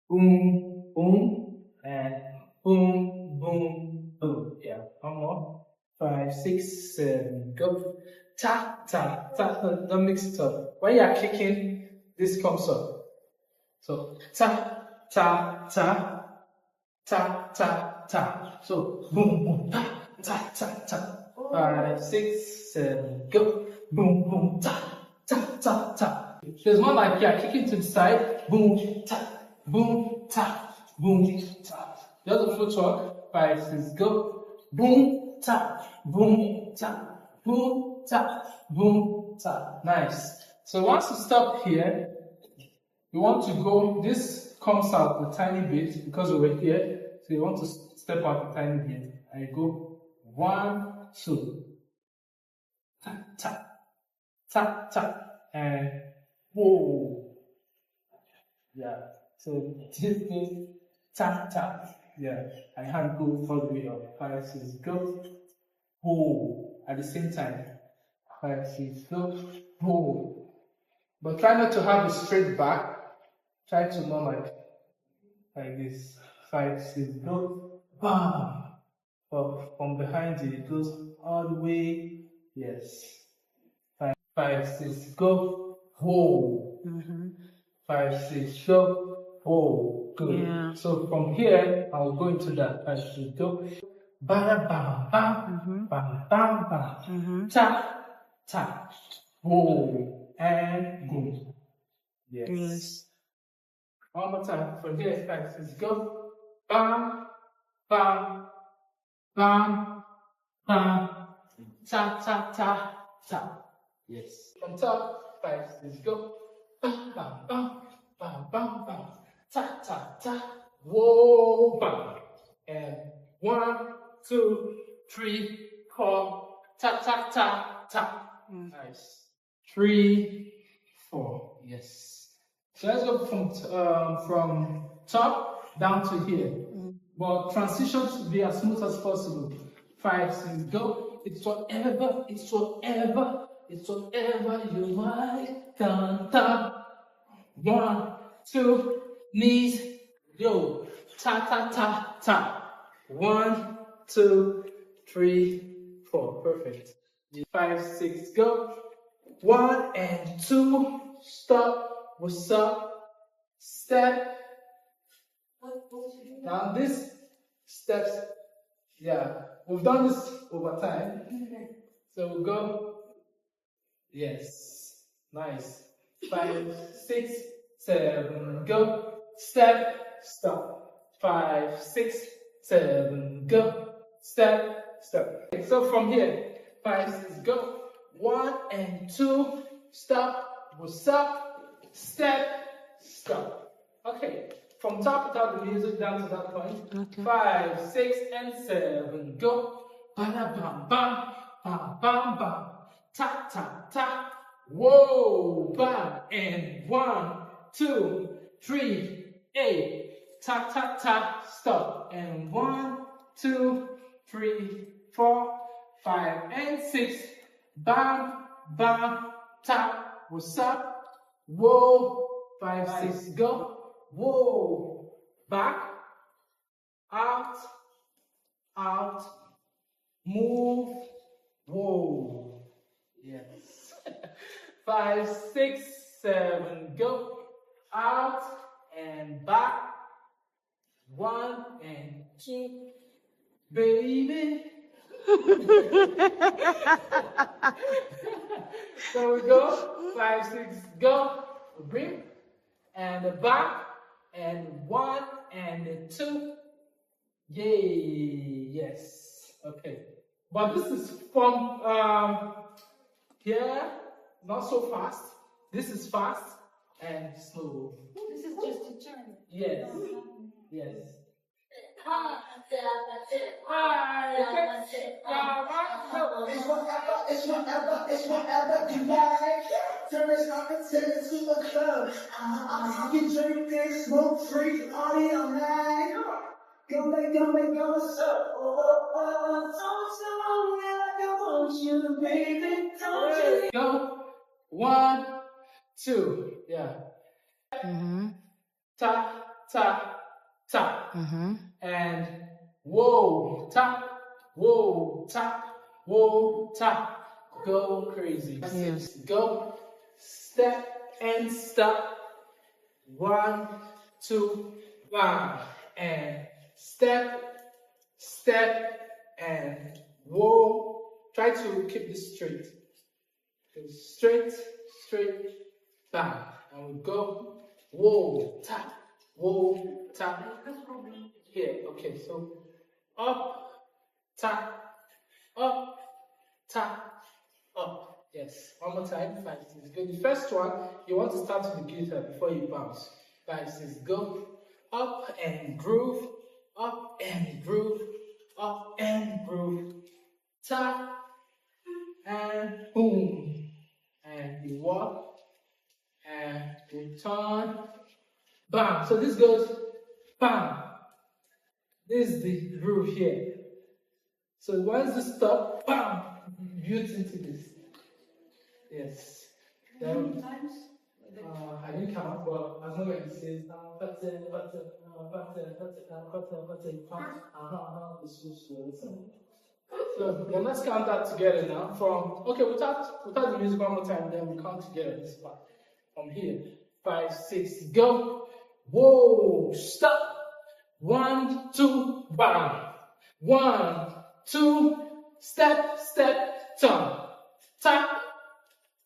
boom, boom, and boom, boom, boom. Yeah, one more. 5, 6, 7, go. Ta, ta, ta. No, don't mix it up. When you are kicking, this comes up. So ta, ta, ta, ta, ta, ta. So boom, boom, ta, ta, ta, ta. 5, 6, 7, go. Boom, boom, ta, ta, ta, ta. There's one like yeah, kicking to the side. Boom, ta, boom, ta, boom, ta. The other footwork. 5, 6, go. Boom, ta, boom, ta, boom, ta, boom, ta. Nice. So once you stop here, you want to go. This comes out a tiny bit because over here. So you want to step out a tiny bit, and you go 1, 2, ta, ta, ta, ta, and whoa. Yeah. So this is ta, ta. Yeah. And hand go all the way up. 5, 6, go. Whoa. At the same time. 5, 6, go. Whoa. But try not to have a straight back. Try to more like this. 5, 6, go. Bam. But from behind you, it goes all the way. Yes. 5, 6, go. Whoa. 5, 6, go. Whoa. Good. Yeah. So from here, I'll go into that. 5, 6, go. Bam, bam, bam. Bam, bam, bam. Ta, ta. Whoa. And go. Yes. One more time. From here, 5, 6, go. Bam, bam, bam, bam. Ta, ta, ta, ta. Yes. From top, 5, 6, go. Bam, bam, bam, bam, bam, bam. Ta, ta, ta. Whoa, bam. And 1, 2, 3, 4. Ta, ta, ta, ta. Nice. 3, 4. Yes. So let's go from top down to here. But transition should be as smooth as possible. 5, 6, go. It's whatever, it's whatever, it's whatever you like. Dun, dun. 1, 2, knees, yo. Ta, ta, ta, ta. 1, 2, 3, 4. Perfect. 5, 6, go. 1 and 2, stop. What's up? Step. Now this steps, yeah, we've done this over time. So we'll go. Yes. Nice. 5, 6, 7, go. Step, stop. 5, 6, 7, go. Step, stop. Okay, so from here, 5, 6, go. 1 and 2, stop. What's up? Step, stop. Okay, from top without the music down to that point. Okay. 5, 6, and 7, go. Bam, bam, bam, bam, bam, bam. Ta, ta, ta. Whoa, bam. And 1, 2, 3, 8. Ta, ta, ta. Stop. And 1, 2, 3, 4, 5, and 6. Bam, bam, ta. What's up? Whoa, 5, 6, go. Whoa, back, out, out, move, whoa. Yes. 5, 6, 7, go. Out and back. 1 and 2, baby. So we go, 5, 6, go, bring, and the back, and 1 and 2, yay, yes, okay. But this is from here, not so fast. This is fast and slow. This is just a turn. Yes, yes. It's whatever you like. Turn this opportunity to a club. You can drink this, smoke free, party all night. Go make, what's up? Oh, like I want you, baby, don't you? Go, 1, 2, yeah. Ta, ta, ta. Mm-hmm. And whoa, ta, whoa, ta, whoa, ta. Go crazy. Yes. Go, step and stop. 1, 2, 1. And step, step, and whoa. Try to keep this straight. Go straight, straight, bang. And we go, whoa, tap, whoa, tap. Here, okay, so up, tap, up, tap, up. Yes, one more time. 5, 6, go. The first one, you want to start with the guitar before you bounce. 5, 6, go. Up and groove, up and groove, up and groove. Tap, and boom. And you walk, and you turn, bam. So this goes, bam. This is the groove here. So once you stop, bam, built into this. Yes. Then, I didn't count, but as long as it says, so then let's count that together now. From okay, without the music one more time, then we count together this part. From here, 5, 6, go. Whoa, stop. 1, 2, bam. 1, 2, step, step, turn. Tap,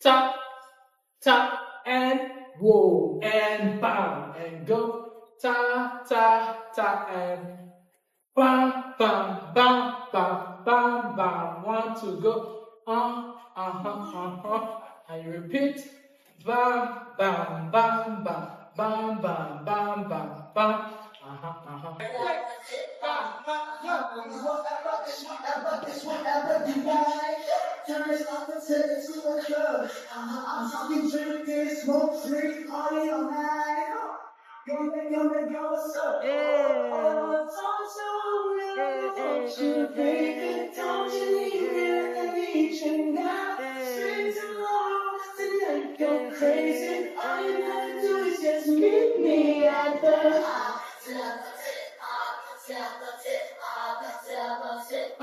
tap, tap, and whoa, and bam, and go. Ta, ta, ta, and bam, bam, bam, bam, bam, bam. 1, 2, go. And you repeat. Bam, bam, bam, bam, bam, bam, bam, bam, bam. It's whatever you like. Turn this opportunity to a club. I'm talking drinking, smoke free, party all night. Go, what's up? Oh, don't you, baby, don't you leave me, I need you now. Straight along, tonight go crazy. All you gotta do is just meet me at the tip,